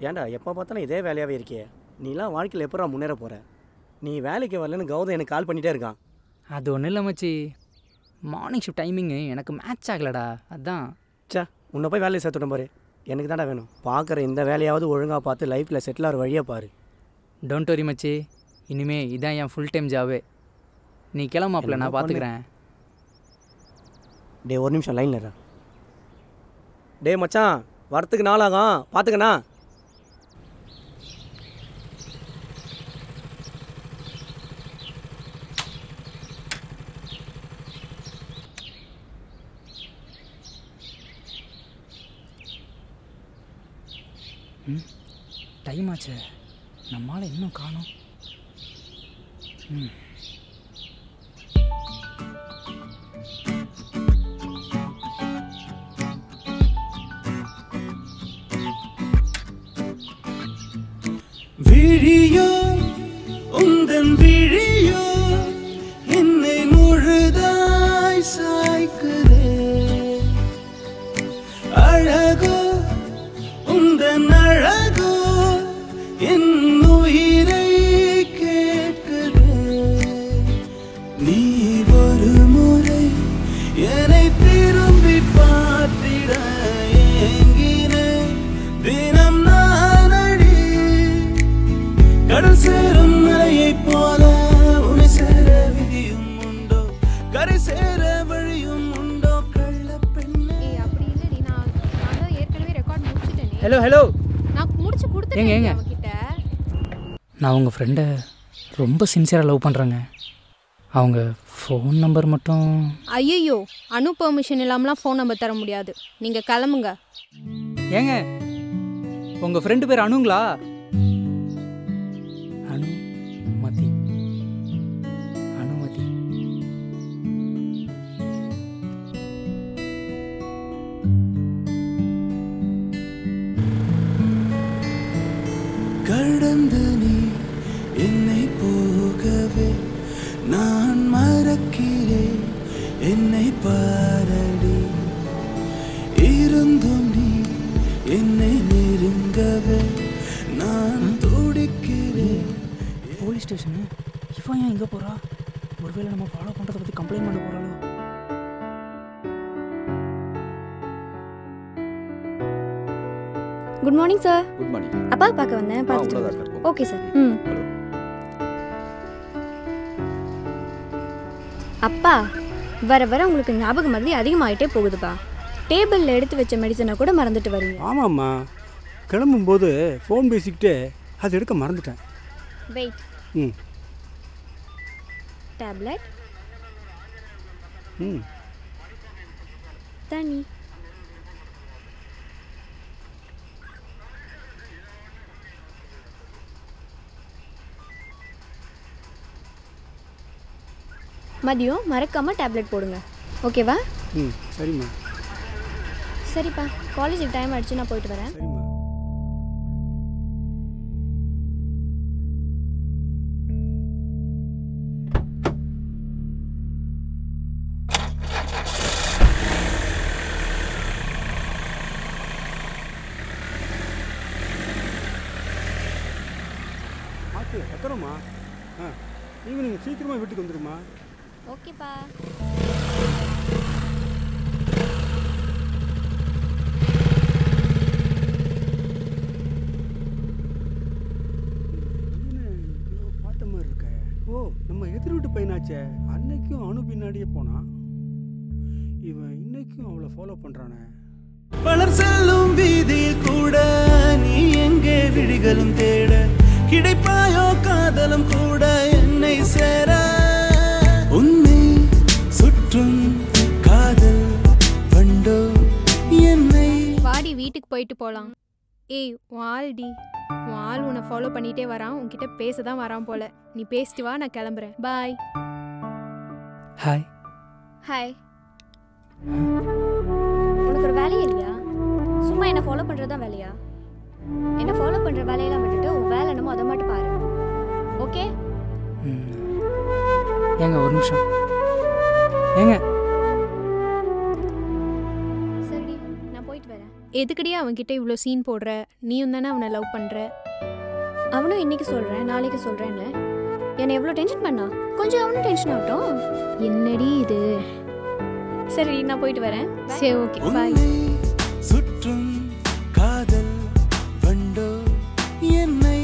ஏன்டா எப்போ பார்த்தாலும் இதே வேலையாகவே இருக்கியே, நீலாம் வாழ்க்கையில் எப்படா முன்னேற போகிற? நீ வேலைக்கு வரலன்னு கௌதம் எனக்கு கால் பண்ணிகிட்டே இருக்கான். அது ஒன்றும் இல்லை மச்சி, மார்னிங் ஷிஃப்ட் டைமிங்கு எனக்கு மேட்ச் ஆகலடா, அதான். சே, உன்னை போய் வேலையை சேர்த்துட்டோம் பாரு. எனக்கு தான்டா வேணும். பார்க்குற இந்த வேலையாவது ஒழுங்காக பார்த்து லைஃப்பில் செட்டில் ஆகிற வழியாக பாரு. டோன்ட் வரி மச்சி, இனிமே இதான் என் ஃபுல் டைம் ஜாபே. நீ கிளம்பாப்பில் நான் பார்த்துக்கிறேன். டே ஒரு நிமிஷம் லைனில் இருடா. டே மச்சான், வரத்துக்கு நாளாகும், பார்த்துக்கண்ணா. டைம் ஆச்சு, நம்மளால் இன்னும் காணோம். விழியோ உந்தன் விழியோ என்னை முழுதாய் சாய்க்குதே, அழகோ உந்தன் அழகோ என் உயிரை கேட்குதே. நீ ஒரு முறை என்னை திரும்பி பார்த்திட ஏங்கினேன் தினம் நானடி. கடல் சேரும் மலையைப் போல உன்னை சேர விதியும் உண்டோ, கரை சேர வழியும் உண்டோ கள்ள பெண்ணே. அப்படி இல்லடி, நான் தான் ஏற்கனவே ரெக்கார்ட் முடிச்சிட்டேனே. ஹலோ ஹலோ, நான் முடிச்சு கொடுத்துட்டேன் ஏங்க அவகிட்ட. நான் உங்கள் ஃப்ரெண்டை ரொம்ப சின்சியராக லவ் பண்ணுறேங்க. அவங்க ஃபோன் நம்பர் மட்டும். ஐயோ, அனு பெர்மிஷன் இல்லாமலாம் ஃபோன் நம்பர் தர முடியாது. நீங்கள் கிளம்புங்க. ஏங்க உங்கள் ஃப்ரெண்டு பேர் அனுங்களா? அனுமதி, அனுமதி. கடந்து நீ என்னை போகவே நான் மறக்கிறேன், என்னை பாரடி. இருந்தும் நீ என்னை நெருங்கவே நான் துடிக்கிறேன். போலீஸ் ஸ்டேஷனு இவன் ஏன் எங்கே போகிறா? ஒருவேளை நம்ம ஃபாலோ பண்ணுறதை பற்றி கம்ப்ளைண்ட் பண்ண போகிறாளோ? Good morning sir. Good morning. அப்பா பார்க்க வந்தேன், பார்த்துட்டு. Okay sir. அப்பா வர வர உங்களுக்கு ஞாபகம் மாதிரி அதிகமாகிட்டே போகுதுப்பா. டேபிளில் எடுத்து வச்ச மெடிசனை கூட மறந்துட்டு வரீங்க. ஆமாம்மா, கிளம்பும்போது ஃபோன் பேசிக்கிட்டே அது எடுக்க மறந்துட்டேன். வெயிட். டேப்லெட், தண்ணி. மதியம் மறக்காமல் டேப்லெட் போடுங்க, ஓகேவா? சரிம்மா. சரிப்பா, காலேஜுக்கு டைம் ஆகிடுச்சு, நான் போயிட்டு வரேன். சரிம்மா. எத்தனைம்மா? ஈவினிங் சீக்கிரமாக வீட்டுக்கு வந்துடுமா? ஓகேப்பா. பார்த்த மாதிரி இருக்க. ஓ, நம்ம எதிர் வீட்டு பையனாச்சே. அன்னைக்கும் அனு பின்னாடியே போனான். இவன் இன்னைக்கும் அவளை ஃபாலோ பண்ணுறானே. பலர் செல்லும் வீதியில் கூட நீ எங்கே விழிகளும் தேட கிடைப்பாயோ காதலும் கூட என்னை சேர. உன்னை சுற்றும் காதல் வண்டோ என்னை. வாடி வீட்டுக்கு போயிட்டு போகலாம். ஏய் வால்டி, வால் உன்னை ஃபாலோ பண்ணிகிட்டே வரான், உன்கிட்ட பேச தான் வரான் போல. நீ பேசிட்டு வா, நான் கிளம்புறேன். பாய். ஹாய். ஹாய். உனக்கு ஒரு வேலையே இல்லையா? சும்மா என்னை ஃபாலோ பண்ணுறது தான் வேலையா? என்னை ஃபாலோ பண்ணுற வேலையெல்லாம் விட்டுட்டு உன் வேலை என்னமோ அதை மட்டும் பாரு, ஓகே? ஏங்க ஒரு நிமிஷம். ஏங்க சரி, நான் போயிட்டு வரேன். எதுக்கடி அவன்கிட்ட இவ்வளோ சீன் போடுற? நீயும் தானே அவனை லவ் பண்ணுற. அவனும் இன்னைக்கு சொல்கிறேன் நாளைக்கு சொல்கிறேன்னு என்னை எவ்வளோ டென்ஷன் பண்ணா. கொஞ்சம் அவனும் டென்ஷன் ஆகட்டும். என்னடி இது? சரி நான் போயிட்டு வரேன். சரி ஓகே பாய். சுற்றும் காதல் வண்டோ என்னை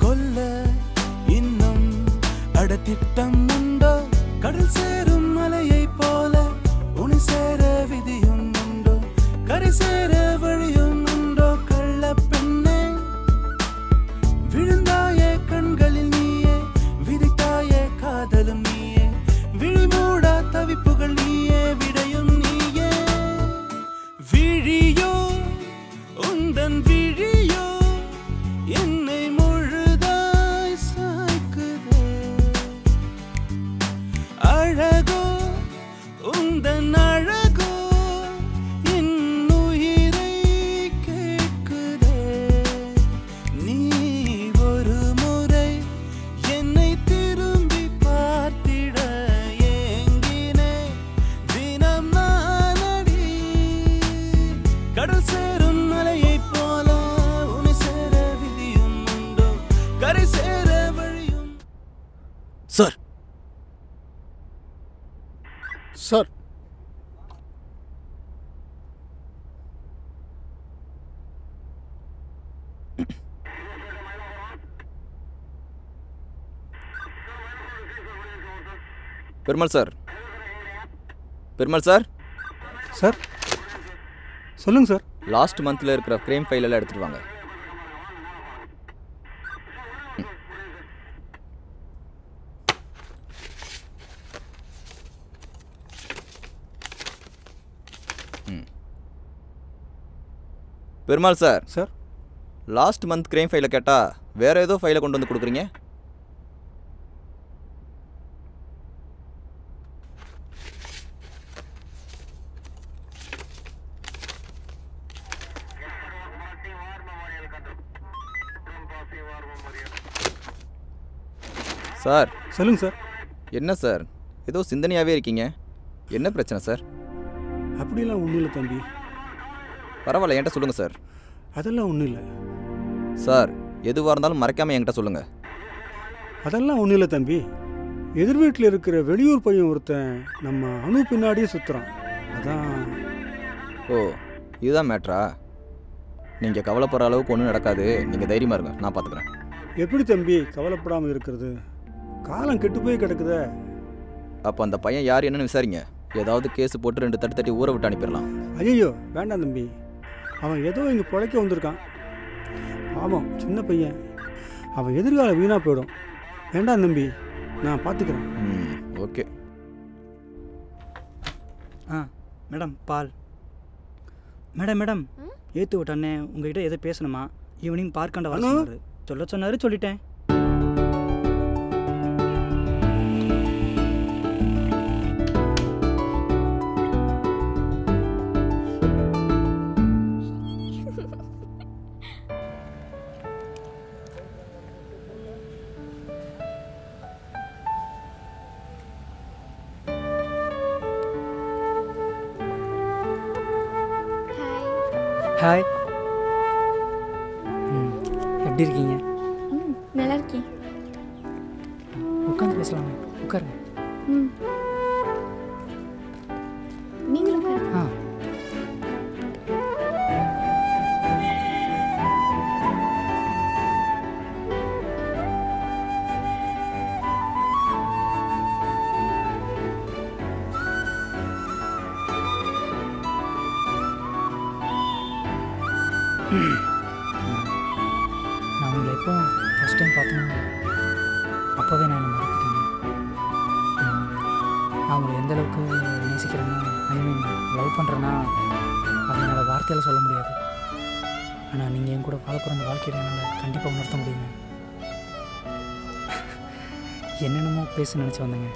கொல்ல இன்னும் அடத்திட்டம் உண்டோ? கடல் சேரும் மலையை போல உனி சேர விதியும் உண்டோ? கரை சேர வழியும் உண்டோ? கள்ள பெண்ணே விழுந்தாயே கண்களில் நீயே, விதித்தாயே காதலும் நீயே, விழிமூடா தவிப்புகள் நீயே, விடையும் நீயே. விழியோ உந்தன் விழியோ என்னை முழுதாய் சாய்க்குதே. அழகோ உந்தன் அழகோ என் உயிரை கேட்குதே. நீ ஒரு முறை என்னை திரும்பி பார்த்திட ஏங்கினே தினம் நானடி. கடல் சேரும் மலையை போல உன்னை சேர விதியும் உண்டோ? கரை சேர வழியும். Sir sir Perumal sir, Perumal sir, sir சொல்லுங்கள் சார். லாஸ்ட் மந்த்தில் இருக்கிற ஃப்ரேம் ஃபைல் எல்லாம் எடுத்துகிட்டு வாங்க. Perumal sir, sir last month crime ஃபைலை கேட்டால் வேறு ஏதோ ஃபைலை கொண்டு வந்து கொடுக்குறீங்க. சார் சொல்லுங்கள் சார். என்ன சார் ஏதோ சிந்தனையாகவே இருக்கீங்க, என்ன பிரச்சனை சார்? அப்படிலாம் ஒன்றும் இல்லை தம்பி. பரவாயில்ல, என்கிட்ட சொல்லுங்கள் சார். அதெல்லாம் ஒன்றும் இல்லை. சார் எதுவாக இருந்தாலும் மறைக்காமல் என்கிட்ட சொல்லுங்கள். அதெல்லாம் ஒன்றும் இல்லை தம்பி. எதிர் வீட்டில் இருக்கிற வெளியூர் பையன் ஒருத்தன் நம்ம அணு பின்னாடியே சுற்றுறான். அதான். ஓ, இதுதான் மேட்ரா? நீங்கள் கவலைப்படுற அளவுக்கு ஒன்றும் நடக்காது, நீங்கள் தைரியமாக இருங்க, நான் பார்த்துக்கிறேன். எப்படி தம்பி கவலைப்படாமல் இருக்கிறது? காலம் கெட்டு போய் கிடக்குதே. அப்போ அந்த பையன் யார் என்னன்னு விசாரிங்க. ஏதாவது கேஸ் போட்டு 2 தட்டு தட்டி ஊற விட்டு அனுப்பிடலாம். ஐயோ வேண்டாம் தம்பி, அவன் ஏதோ இங்கே பிழைக்க வந்திருக்கான். ஆமாம், சின்ன பையன், அவன் எதிர்காலம் வீணாக போயிடும். வேண்டாம் தம்பி, நான் பார்த்துக்கிறேன். ஓகே. மேடம் பால். மேடம் ஏற்று விட்டானே உங்ககிட்ட எதை பேசணுமா? ஈவினிங் பார்க்காண்ட வர சொன்னார். சொன்னார், சொல்லிட்டேன். ஹாய். எப்படி இருக்கீங்க? நல்லா இருக்கேன். உட்காந்து பேசலாமே, உட்காருங்க. நீங்களும் ஆ. நான் உங்களை எப்போ ஃபஸ்ட் டைம் பார்த்தேன்னா அப்போவே நான் என்னை மறந்துட்டேங்க. நான் உங்களை எந்த அளவுக்கு நேசிக்கிறேன்னா, லவ் பண்ணுறேன்னா அதை என்னால் வார்த்தையால் சொல்ல முடியாது. ஆனால் நீங்கள் என் கூட வாழ பிறந்த வாழ்க்கையில் என்னால் கண்டிப்பாக உணர்த்த முடியுங்க. என்னென்னமோ பேச நினச்சி வந்தேங்க,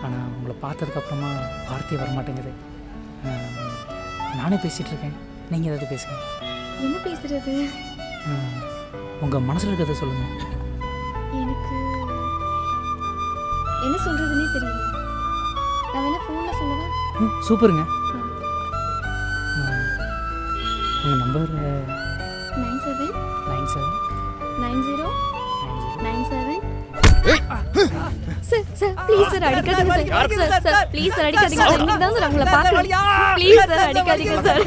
ஆனால் உங்களை பார்த்ததுக்கப்புறமா வார்த்தையே வரமாட்டேங்குது. நானே பேசிகிட்டு இருக்கேன், நீங்கள் ஏதாவது பேசுங்க. என்ன பேசுறது? உங்கள் மனசில் இருக்கிறத சொல்லுங்கள். எனக்கு என்ன சொல்கிறதுனே தெரியல. நான் வேணா ஃபோனில் சொல்லவா? சூப்பருங்க. உங்கள் number 97 97 90 90 97 sir sir please sir அடிக்காதீங்க சார் சார் ப்ளீஸ் சார் அடிக்காதீங்க சார் இன்னைக்கு தான் சார் உங்களை பார்க்குறேன் ப்ளீஸ் சார் அடிக்காதீங்க சார்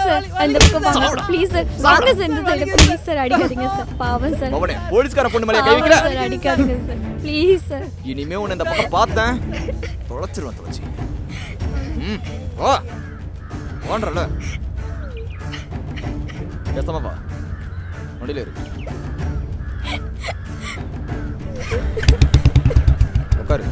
சார் அந்த பக்கம் வாங்க ப்ளீஸ் சார் வாங்க சார் இந்த சைடு ப்ளீஸ் சார் அடிக்காதீங்க சார் பாவம் சார் மவனே போலீஸ்கார பொண்ணு மேல கை வைக்கற சார் அடிக்காதீங்க சார் ப்ளீஸ் சார் இனிமே உன்னை இந்த பக்கம் பார்த்தேன் தொலைச்சிருவேன் தொலைச்சி வா வான்றல பேசாம வா வண்டியில இருக்கு உட்காரு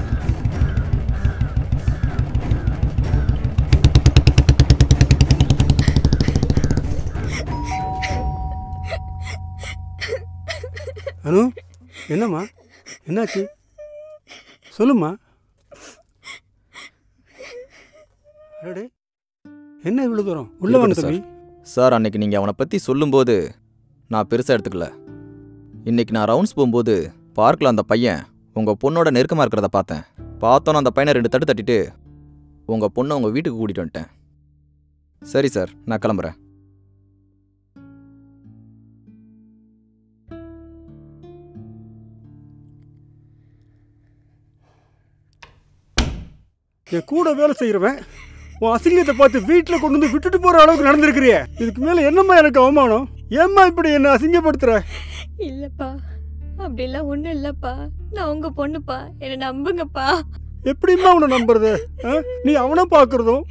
அனு என்னம்மா என்னாச்சு சொல்லுமா. அடடே என்ன இவ்வளோ தூரம் உள்ள வாங்க தம்பி. சார் அன்னைக்கு நீங்கள் அவனை பற்றி சொல்லும்போது நான் பெருசாக எடுத்துக்கல. இன்னைக்கு நான் ரவுண்ட்ஸ் போகும்போது பார்க்கில் அந்த பையன் உங்கள் பொண்ணோட நெருக்கமாக இருக்கிறத பார்த்தேன். பார்த்தோன்னு அந்த பையனை 2 தட்டு தட்டிட்டு உங்கள் பொண்ணை உங்கள் வீட்டுக்கு கூட்டிகிட்டு வந்துட்டேன். சரி சார், நான் கிளம்புறேன். என் கூட வேலை செய்கிறவன் உன் அசிங்கத்தை பார்த்து வீட்டில் கொண்டு வந்து விட்டுட்டு போகிற அளவுக்கு நடந்திருக்கிறியே. இதுக்கு மேலே என்னம்மா எனக்கு அவமானம்? ஏம்மா இப்படி என்ன அசிங்கப்படுத்துற? இல்லப்பா அப்படிலாம் ஒன்றும் இல்லப்பா, நான் உங்க பொண்ணுப்பா, என்னை நம்புங்கப்பா. எப்படிம்மா அவனை நம்புறது? நீ அவனை பார்க்குறதும்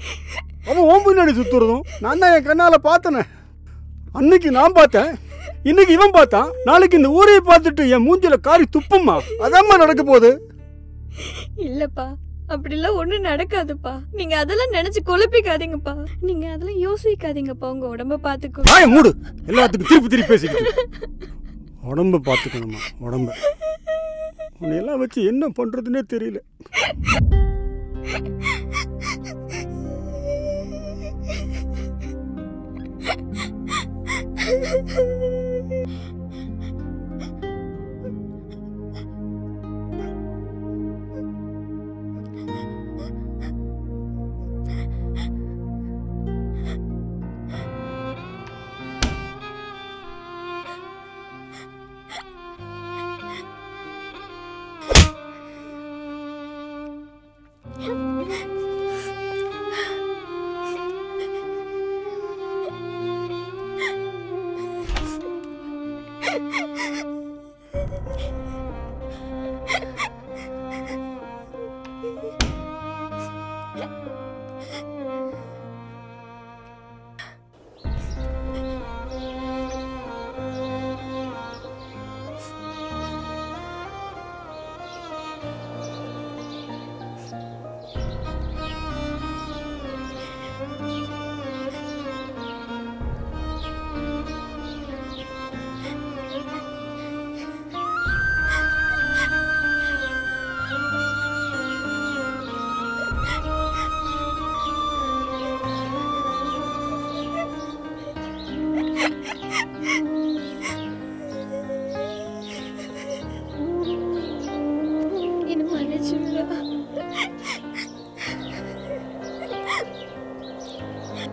அவன் ஓம் பின்னாடி சுற்றுறதும் நான் தான் என் கண்ணால் பார்த்தனே. அன்னைக்கு நான் பார்த்தேன், இன்னைக்கு இவன் பார்த்தான், நாளைக்கு இந்த ஊரையை பார்த்துட்டு என் மூஞ்சில காரி துப்பும்மா. அதாம்மா நடக்க போகுது. இல்லப்பா அப்படிலாம் ஒன்றும் நடக்காதுப்பா, நீங்க அதெல்லாம் நினைச்சு குழப்பிக்காதீங்கப்பா, நீங்க அதெல்லாம் யோசிக்காதீங்கப்பா, உங்க உடம்ப பார்த்துக்கோ. மூடு, எல்லாத்துக்கும் திருப்பி திருப்பி பேசிக்கிட்டு. உடம்ப பார்த்துக்கணுமா? உடம்ப உன்னை எல்லாம் வச்சு என்ன பண்றதுன்னே தெரியல.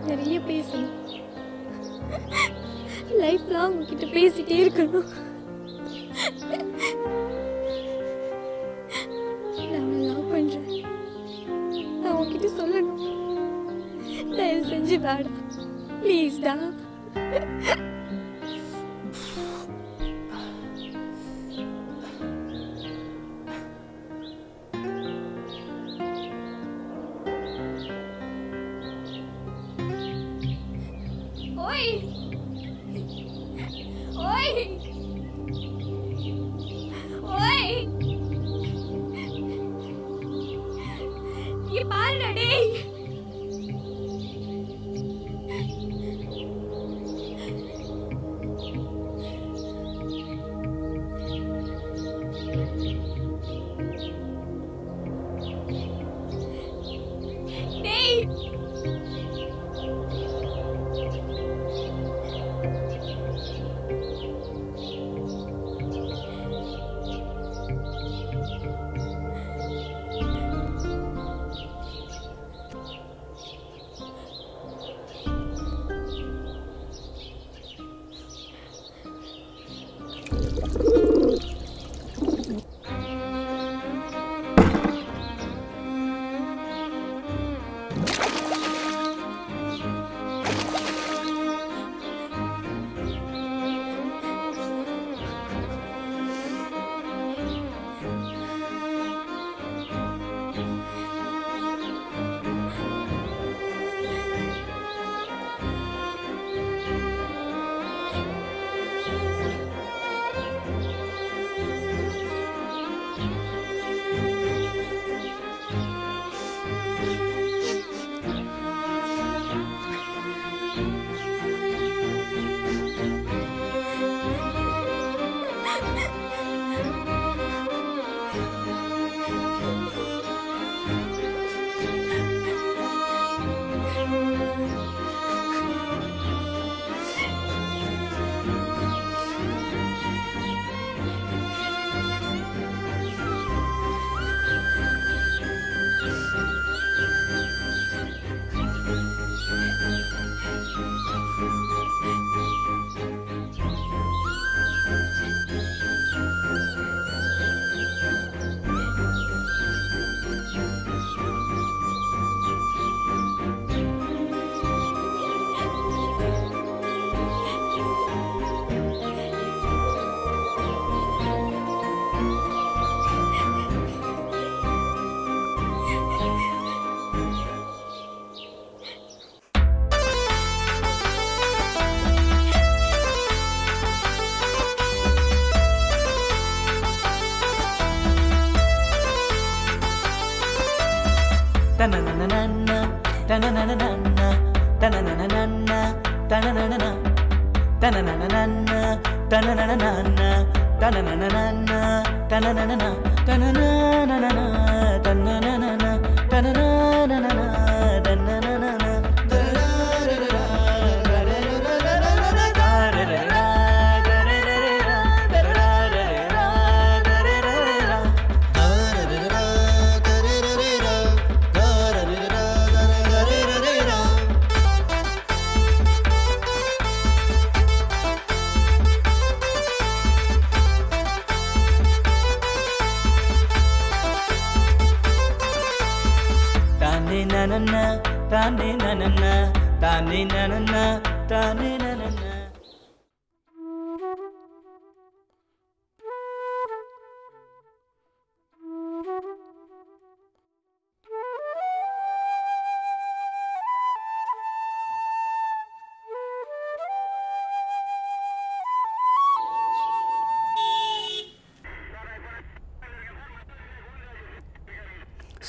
நிறைய பேசணும், லைஃப் லாங் உங்ககிட்ட பேசிட்டே இருக்கணும். நான் லவ் பண்றேன், நான் உங்ககிட்ட சொல்லணும். தயவு செஞ்சு வாடா ப்ளீஸ் டா.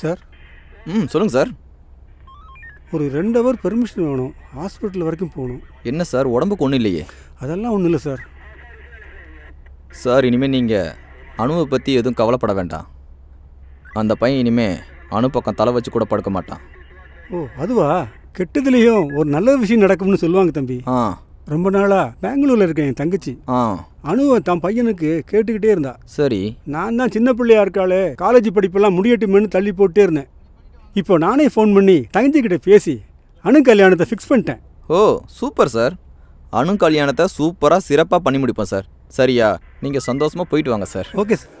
சார் சொல்லுங்கள் சார். ஒரு 2 ஹவர் பெர்மிஷன் வேணும், ஹாஸ்பிட்டல் வரைக்கும் போகணும். என்ன சார், உடம்புக்கு ஒன்றும் இல்லையே? அதெல்லாம் ஒன்றும் இல்லை சார். சார், இனிமேல் நீங்கள் அணுவை பற்றி எதுவும் கவலைப்பட வேண்டாம். அந்த பையன் இனிமேல் அணு பக்கம் தலை வச்சு கூட படுக்க மாட்டான். ஓ அதுவா? கெட்டதுலேயும் ஒரு நல்ல விஷயம் நடக்கும்னு சொல்லுவாங்க தம்பி. ரொம்ப நாளாக பெங்களூரில் இருக்கேன் என் தங்கச்சி. அணுவை தான் பையனுக்கு கேட்டுக்கிட்டே இருந்தா. சரி. நான் தான் சின்ன பிள்ளையா இருக்காளே, காலேஜ் படிப்பெல்லாம் முடியட்டுமேனு தள்ளி போட்டே இருந்தேன். இப்போ நானே ஃபோன் பண்ணி தங்கச்சிக்கிட்ட பேசி அணு கல்யாணத்தை ஃபிக்ஸ் பண்ணிட்டேன். ஓ சூப்பர் சார். அணு கல்யாணத்தை சூப்பராக சிறப்பாக பண்ணி முடிப்போம் சார். சரியா? நீங்கள் சந்தோஷமாக போயிட்டு வாங்க சார். Okay sir.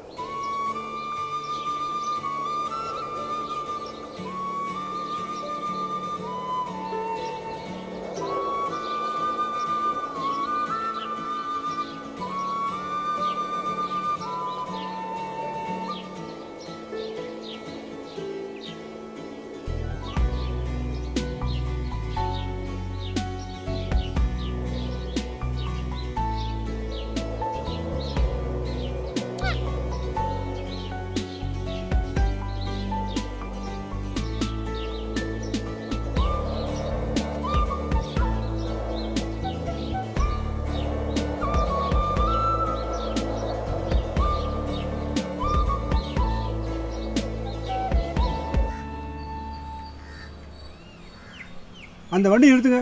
அந்த வண்டி நிறுத்துங்க.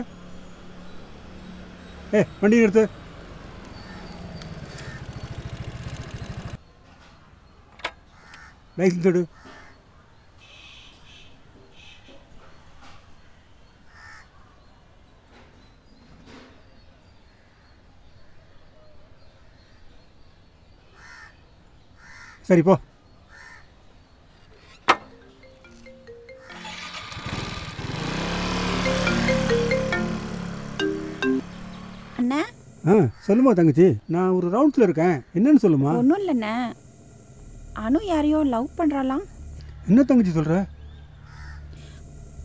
வண்டி நிறுத்து. லைசன்ஸ் எடு. சரி போ. சொல்லுமா தங்கச்சி, நான் ஒரு ரவுண்ட்ஸில் இருக்கேன். என்னன்னு சொல்லுமா? ஒன்றும் இல்லைண்ணே, அனு யாரையோ லவ் பண்ணுறாளாம். என்ன தங்கச்சி சொல்கிற?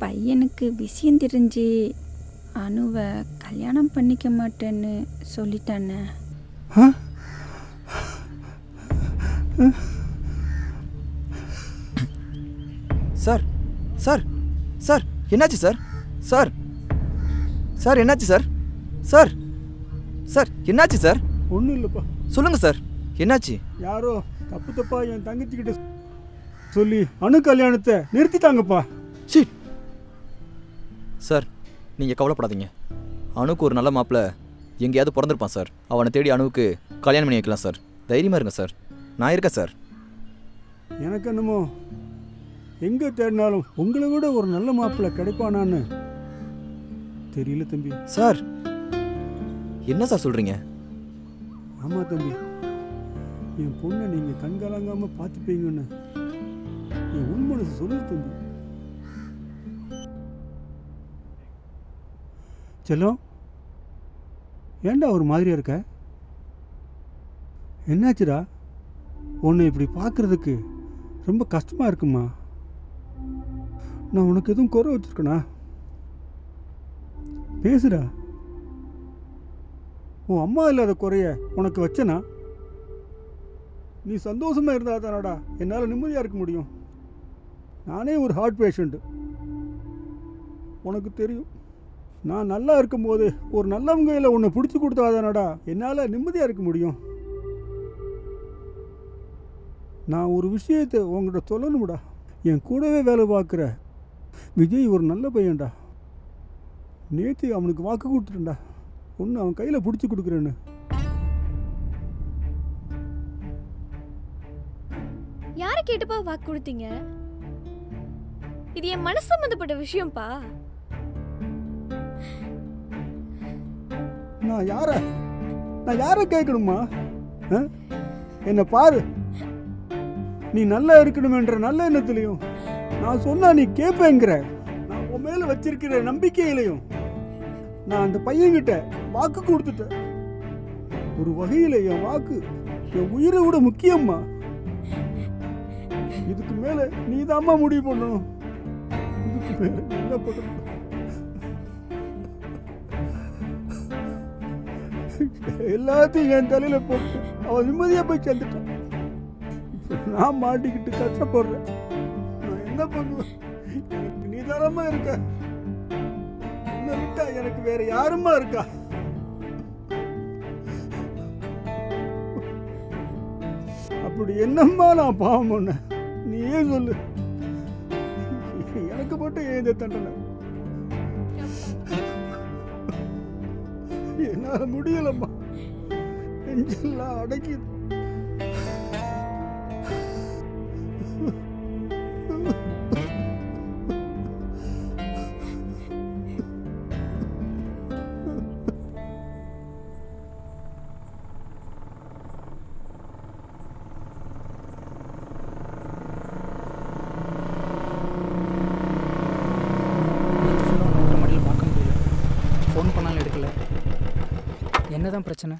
பையனுக்கு விஷயம் தெரிஞ்சு அனுவை கல்யாணம் பண்ணிக்க மாட்டேன்னு சொல்லிட்டானே. சார் சார் சார் என்னாச்சு சார்? சார் சார் என்னாச்சு சார்? சார் சார் என்னாச்சு சார்? ஒன்றும் இல்லைப்பா. சொல்லுங்கள் சார், என்னாச்சு? யாரோ தப்பா என் தங்கச்சிக்கிட்ட சொல்லி அணு கல்யாணத்தை நிறுத்திட்டாங்கப்பா. சரி சார், நீங்கள் கவலைப்படாதீங்க. அணுக்கு ஒரு நல்ல மாப்பிள்ளை எங்கேயாவது பிறந்திருப்பான் சார். அவனை தேடி அணுவுக்கு கல்யாணம் பண்ணி வைக்கலாம் சார். தைரியமாக இருங்க சார், நான் இருக்கேன் சார். எனக்கு என்னமோ எங்கே தேடினாலும் உங்களை விட ஒரு நல்ல மாப்பிள்ளை கிடைப்பானான்னு தெரியல தம்பி. சார் என்ன சார் சொல்கிறீங்க? ஆமாம் தம்பி, என் பொண்ணை நீங்கள் கண்கலங்காமல் பார்த்துப்பீங்கன்னு என் உள்மனசு சொல்லுது தம்பி. செல்லம், ஏண்டா ஒரு மாதிரியா இருக்க? என்னாச்சுடா? உன்னை இப்படி பார்க்குறதுக்கு ரொம்ப கஷ்டமாக இருக்குமா? நான் உனக்கு எதுவும் குறை வச்சுருக்கேனா? பேசுடா. உன் அம்மா இல்லாத குறைய உனக்கு வச்சனா? நீ சந்தோஷமாக இருந்தால் தானடா என்னால் நிம்மதியாக இருக்க முடியும். நானே ஒரு ஹார்ட் பேஷண்ட்டு. உனக்கு தெரியும். நான் நல்லா இருக்கும்போது ஒரு நல்லவங்க கையில் உன்னை பிடிச்சி கொடுத்தாதானடா என்னால் நிம்மதியாக இருக்க முடியும். நான் ஒரு விஷயத்தை உங்கள்கிட்ட சொல்லணும்டா. என் கூடவே வேலை பார்க்குற விஜய் ஒரு நல்ல பையன்டா. நேற்று அவனுக்கு வாக்கு கொடுத்துட்டேன்டா, ஒன்று அவன் கையில் பிடிச்சி கொடுக்குறேன்னு. யாரை கேட்டுப்பா வாக்கு கொடுத்தீங்க? இது என் மனசு சம்பந்தப்பட்ட விஷயம்ப்பா. நான் யாரை கேட்கணுமா? என்னை பாரு, நீ நல்லா இருக்கணுமென்ற நல்ல எண்ணத்துலையும் நான் சொன்னா நீ கேட்பேங்கிற நான் உன் மேல வச்சிருக்கிற நம்பிக்கையிலையும் நான் அந்த பையன்கிட்ட வாக்கு கொடுத்துட்டேன். ஒரு வகையில என் வாக்கு என் உயிரை விட முக்கியம்மா. இதுக்கு மேல நீதாம்மா முடிவு பண்ணணும். இதுக்கு மேல என்ன பண்ணணும்? எல்லாத்தையும் என் தலையில போட்டு அவன் நிம்மதியா போய் சேர்ந்துட்டான். நான் மாட்டிக்கிட்டு கஷ்டப்படுறேன். நான் என்ன பண்ணுவேன்? எனக்கு நீதானமா இருக்க. உன்னை விட்டா எனக்கு வேற யாருமா இருக்கா? அப்படி என்னம்மா நான் பாவம் பண்ண? நீயே சொல்லு. எனக்கு மட்டும் ஏன் இந்த தண்டனை? என்னால முடியலம்மா. நெஞ்செல்லாம் அடக்கிது. ஃபோன் பண்ணாலும் எடுக்கல. என்னதான் பிரச்சனை?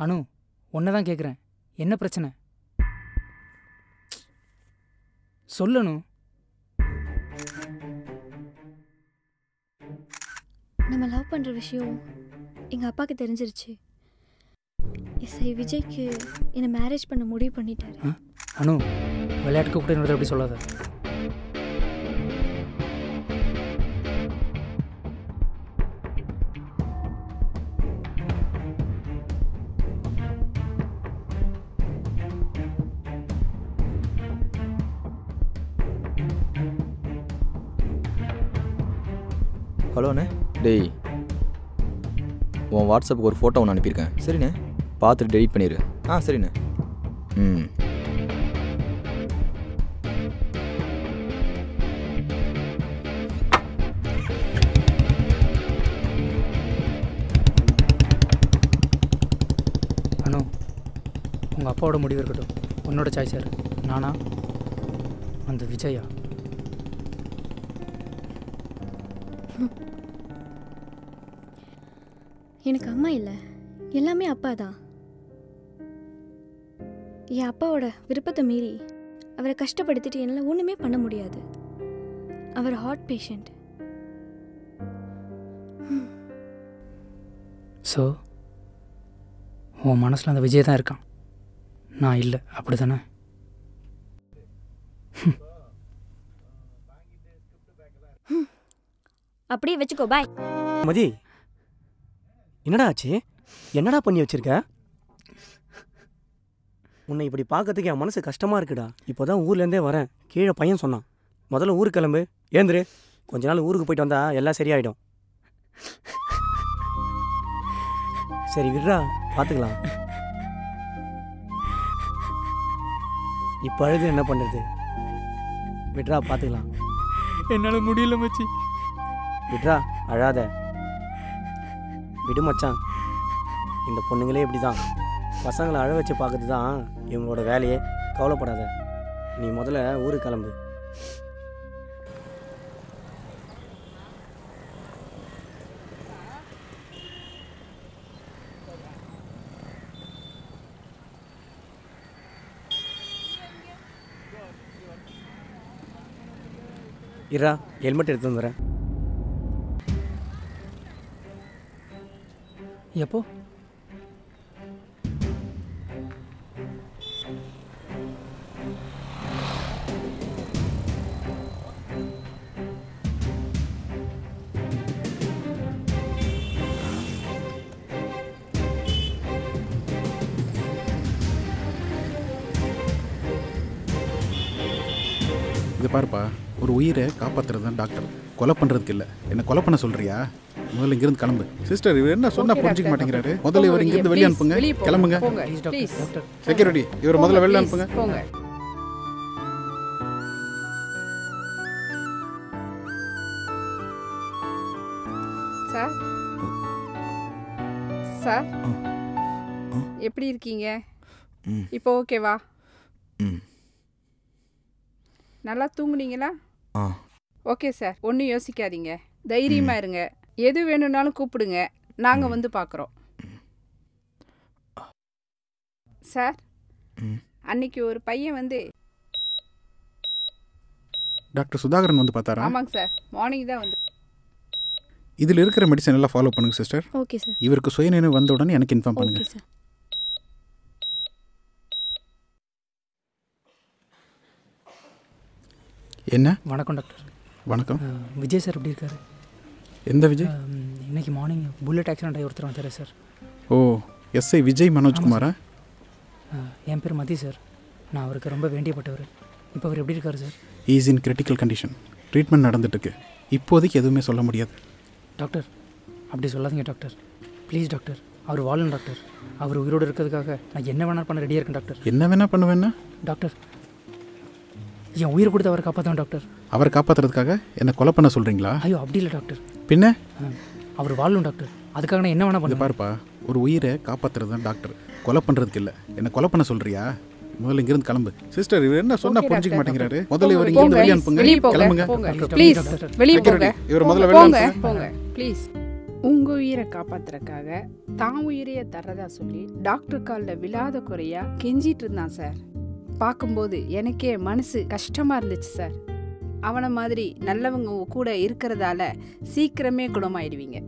அனு, ஒன்றை தான் கேட்குறேன், என்ன பிரச்சனை சொல்லணும். நம்ம லவ் பண்ணுற விஷயம் எங்கள் அப்பாவுக்கு தெரிஞ்சிருச்சு. எஸ்ஐ விஜய்க்கு என்னை மேரேஜ் பண்ண முடிவு பண்ணிட்டாரு. அனு, விளையாட்டுக்கு கூட என்னோட அப்படி சொல்லாத. ஹலோண்ணே. டேய், உன் வாட்ஸ்அப்புக்கு ஒரு ஃபோட்டோ ஒன்று அனுப்பியிருக்கேன். சரிண்ணே, பார்த்துட்டு டெலிட் பண்ணிடு. சரிண்ணே. அனு, உங்கள் அப்பாவோட முடிவு இருக்கட்டும். உன்னோட சாய்ஸ் யார்? நானா அந்த விஜயா? எனக்கு அம்மா இல்லை, எல்லாமே அப்பா தான். என் அப்பாவோட விருப்பத்தை மீறி அவரை கஷ்டப்படுத்திட்டு என்னால் ஒன்றுமே பண்ண முடியாது. அவர் ஹார்ட் பேஷண்ட். ஸோ உன் மனசில் அந்த விஜய் தான் இருக்கான், நான் இல்லை, அப்படி தானே? அப்படியே வச்சுக்கோ. பாய். மதி, என்னடா ஆச்சு? என்னடா பண்ணி வச்சிருக்க? உன்னை இப்படி பார்க்கறதுக்கு என் மனசு கஷ்டமாக இருக்குடா. இப்போ தான் ஊர்லேருந்தே வரேன். கீழே பையன் சொன்னான், முதல்ல ஊருக்கு கிளம்பு, ஏந்திரு, கொஞ்ச நாள் ஊருக்கு போயிட்டு வந்தா எல்லாம் சரியாயிடும். சரி விட்றா, பார்த்துக்கலாம். இப்போ அழுது என்ன பண்ணுறது? விட்றா, பார்த்துக்கலாம். என்னால் முடியல மச்சி. விட்றா, அழாத, விடு மச்சான். இந்த பொண்ணுங்களே இப்படி தான், பசங்களை அழ வச்சு பார்க்கறது தான் இவங்களோட வேலையே. கவலைப்படாத, நீ முதல்ல ஊருக்கு கிளம்பு. இரா, ஹெல்மெட் எடுத்து வந்துடுறேன். எப்போ? இது பாருப்பா, ஒரு உயிரை காப்பாற்றுறது தான் டாக்டர், கொலை பண்ணுறதுக்கு இல்லை. என்ன கொலை பண்ண சொல்கிறியா? முதல்ல இங்கிருந்து கிளம்பு. சிஸ்டர், இவர் என்ன சொன்னால் புரிஞ்சிக்க மாட்டேங்கிறாரு. முதல்ல இவர் இங்கிருந்து வெளியே அனுப்புங்க. கிளம்புங்க. செக்யூரிட்டி, இவர் முதல்ல வெளியே அனுப்புங்க. சார் சார் எப்படி இருக்கீங்க? இப்போ ஓகேவா? நல்லா தூங்குனீங்களா? ஓகே சார், ஒன்றும் யோசிக்காதீங்க, தைரியமாக இருங்க. எது வேணும்னாலும் கூப்பிடுங்க, நாங்கள் வந்து பார்க்குறோம். சார், அன்னைக்கு ஒரு பையன் வந்து டாக்டர் சுதாகரன் வந்து பார்த்தாரா? ஆமாங்க சார், மார்னிங் தான் வந்து. இதில் இருக்கிற மெடிசன் எல்லாம் ஃபாலோ பண்ணுங்க சிஸ்டர். Okay sir. இவருக்கு சுயநினைவு வந்த உடனே எனக்கு இன்ஃபார்ம் பண்ணுங்க. Okay sir. என்ன? வணக்கம் டாக்டர். வணக்கம். விஜய் சார் எப்படி இருக்காரு? எந்த விஜய்? இன்னைக்கு மார்னிங் புல்லட் ஆக்சிடென்ட் ஆகி ஒருத்தர் வந்தார் சார். ஓ, எஸ்ஐ விஜய் மனோஜ்குமாரா? என் பேர் மதி சார். நான் அவருக்கு ரொம்ப வேண்டியப்பட்டவர். இப்போ அவர் எப்படி இருக்காரு sir? Is in critical condition. Treatment நடந்துட்டுருக்கு. இப்போதைக்கு எதுவுமே சொல்ல முடியாது. டாக்டர், அப்படி சொல்லாதீங்க டாக்டர், ப்ளீஸ் டாக்டர். அவர் வாழணும் டாக்டர். அவர் உயிரோடு இருக்கிறதுக்காக நான் என்ன வேணாலும் பண்ண ரெடியாக இருக்கேன் டாக்டர். என்ன வேணா பண்ணுவேன்னா? டாக்டர், என் உயிரை கொடுத்து அவரை காப்பாற்றணும் டாக்டர். அவரை காப்பாற்றுறதுக்காக என்ன கொலை பண்ண சொல்கிறீங்களா? ஐயோ, அப்படி இல்லை டாக்டர். பின்ன? அவர் வாழணும் டாக்டர். அதுக்காக நான் என்ன வேணா பண்ண. பாருப்பா, ஒரு உயிரை காப்பாற்றுறது தான் டாக்டர், கொலை பண்ணுறதுக்கு இல்லை. என்ன கொலை பண்ண சொல்கிறியா? முதல்ல இங்கிருந்து கிளம்பு. சிஸ்டர், இவர் என்ன சொன்னா புரிஞ்சிக்க மாட்டேங்கிறாரு. முதல்ல இவர் இங்கிருந்து வெளியே அனுப்புங்க. கிளம்புங்க. ப்ளீஸ் வெளியே போங்க. இவர் முதல்ல வெளியே அனுப்புங்க. போங்க ப்ளீஸ். உங்க உயிரை காப்பாத்துறதுக்காக தான் உயிரையே தரதா சொல்லி டாக்டர் காலில் விழாத குறையா கெஞ்சிட்டு இருந்தான் சார். பார்க்கும்போது எனக்கே மனசு கஷ்டமா இருந்துச்சு சார். அவனை மாதிரி நல்லவங்க உங்க கூட இருக்கிறதால சீக்கிரமே குணமாயிடுவீங்க.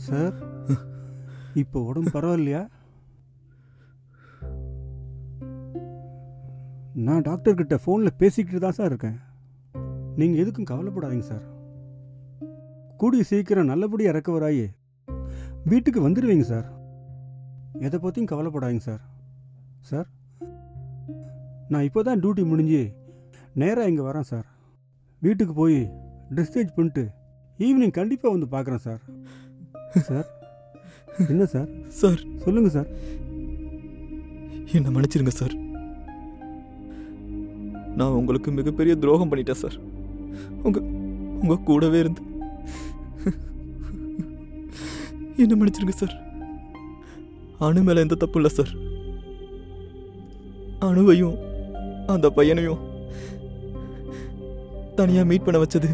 சார், இப்போ உடம்பு பரவாயில்லையா? நான் டாக்டர்கிட்ட ஃபோனில் பேசிக்கிட்டு தான் சார் இருக்கேன். நீங்கள் எதுக்கும் கவலைப்படாதீங்க சார். கூடிய சீக்கிரம் நல்லபடியாக ரெக்கவர் ஆகி வீட்டுக்கு வந்துடுவீங்க சார். எதை பற்றியும் கவலைப்படாதீங்க சார். சார், நான் இப்போ தான் டியூட்டி முடிஞ்சு நேராக இங்கே வரேன் சார். வீட்டுக்கு போய் டிஸ்சார்ஜ் பண்ணிட்டு ஈவினிங் கண்டிப்பாக வந்து பார்க்குறேன் சார். சார், என்ன சார்? சார், சொல்லுங்கள் சார். என்னை மன்னிச்சிருங்க சார். நான் உங்களுக்கு மிகப்பெரிய துரோகம் பண்ணிட்டேன் சார். உங்க கூடவே இருந்து என்ன மன்னிச்சிருங்க சார். அணு மேல எந்த தப்பு இல்லை சார். அணுவையும் அந்த பையனையும் தனியாக மீட் பண்ண வச்சது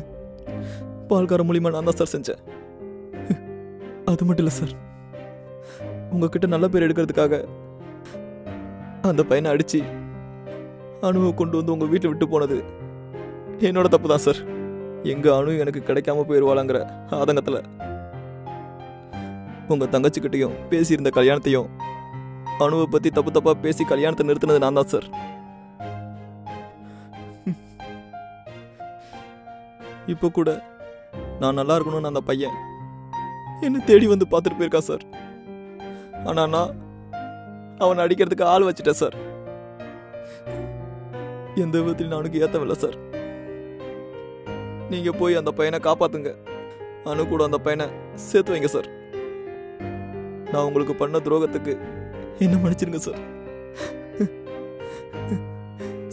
பால்கார மூலியமா நான் தான் சார் செஞ்சேன். அது மட்டும் இல்லை சார், உங்ககிட்ட நல்ல பேர் எடுக்கிறதுக்காக அந்த பையனை அடிச்சு அணுவை கொண்டு வந்து உங்கள் வீட்டில் விட்டு போனது என்னோட தப்பு தான் சார். எங்கள் அணு எனக்கு கிடைக்காம போயிடுவாளாங்கிற ஆதங்கத்தில் உங்கள் தங்கச்சிக்கிட்டையும் பேசியிருந்த கல்யாணத்தையும் அணுவை பற்றி தப்பு தப்பாக பேசி கல்யாணத்தை நிறுத்தினது நான் தான் சார். இப்போ கூட நான் நல்லா இருக்கணும்னு அந்த பையன் என்ன தேடி வந்து பார்த்துட்டு போயிருக்கா சார். ஆனால் நான் அவனை அடிக்கிறதுக்கு ஆள் வச்சுட்டேன் சார். எந்த விதத்திலும் அவனுக்கு ஏத்தவில்லை சார். நீங்க போய் அந்த பையனை காப்பாத்துங்க. அணு கூட அந்த பையனை சேர்த்து வைங்க சார். நான் உங்களுக்கு பண்ண துரோகத்துக்கு என்ன மன்னிச்சிருங்க சார்.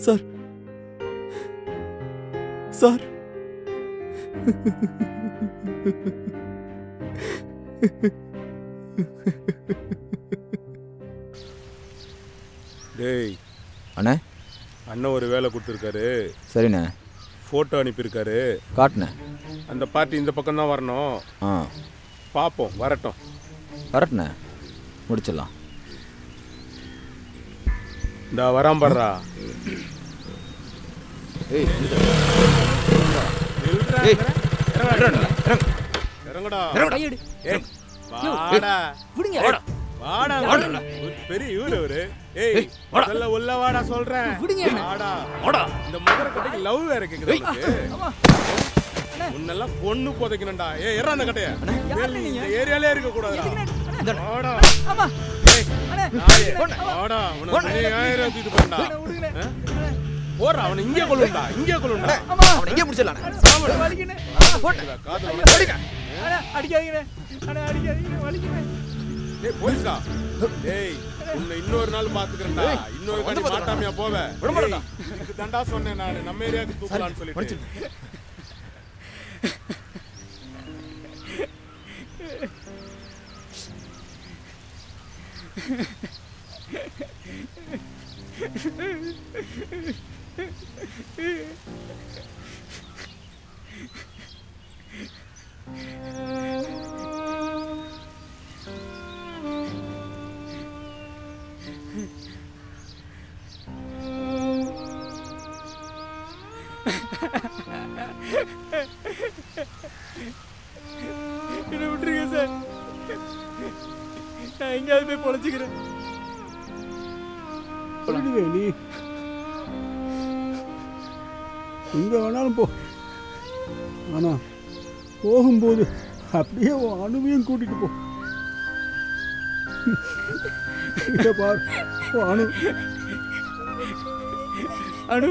சார் சார் டேய் அண்ணே, அண்ணன் ஒரு வேலை கொடுத்துருக்காரு. சரிண்ணே. ஃபோட்டோ அனுப்பியிருக்காரு. காட்டுண்ணே. அந்த பார்ட்டி இந்த பக்கம் தான் வரணும். பார்ப்போம், வரட்டும். வரட்டுண்ணே, முடிச்சிடலாம். இந்த வரான் பாடுறா. பெரிய இவரு ஏய் முதல்ல உள்ள வாடா சொல்றேன். வாடா. இந்த மதுரக்கட்டைக்கு லவ் வேற கேக்குது உனக்கு. உன்னெல்லாம் பொண்ணு புதைக்கணும்டா. ஏய் ஏறா அந்த கட்டைய. இந்த ஏரியாலே இருக்க கூடாதுடா. வாடா. ஆமா. ஏய் நாயே. வாடா. உன்னை ஆயிரம் தூக்கிட்டு போடா. போறா அவனை இங்கே கொல்லுடா. இங்கே கொல்லுடா. அவனை இங்கே முடிச்சலாம். சாமடா. வலிக்குனே. போடா. காதுல வலிக்குனே. அட அடிக்காதீங்க. அட அடிக்காதீங்க. வலிக்குனே. ஏய் போலீஸ்டா. ஏய் உன்னை இன்னொரு நாள் பாத்துக்கறேன்டா. இன்னொரு கடி மாட்டாமையா போவே. விடமாட்டடா. இதுக்கு தண்டா சொன்னேன் நான். நம்ம ஏரியாக்கு தூக்கலாம்னு சொல்லிட்டு. என்ன விட்டுருங்க சார். நான் எங்கேயாவது போய் பொழைச்சிக்கிறேன். நீ எங்க வேணாலும் போ. ஆனா போகும்போது அப்படியே அணுவையும் கூட்டிட்டு போ. இத பார் அணு. அணு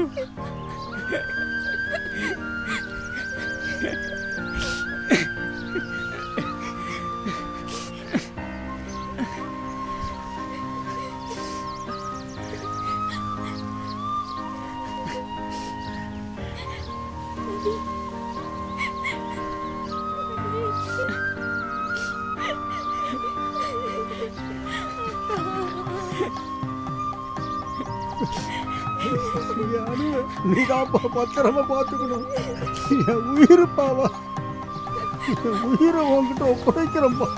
நீதாப்பா பத்திரமா பார்த்துக்கணும். என் உயிருப்பாவா, என் உயிரை உன்கிட்ட ஒப்படைக்கிறப்பா.